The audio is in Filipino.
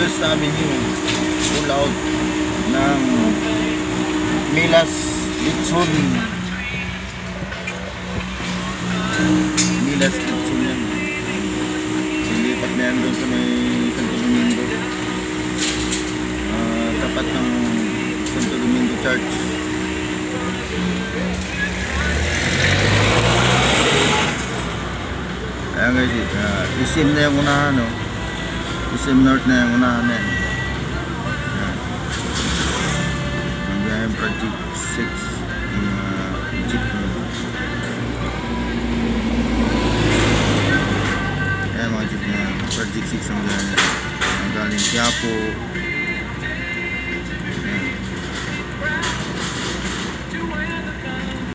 West Avenue, pull out ng Milas Litson. Milas Litson yan. Silipat na yan doon sa may Santo Domingo. Tapat ng Santo Domingo Church. Ayan guys, isim na yung unahan, no? Isim North na yung unahan na yan. Ayan. Hanggang Project 6.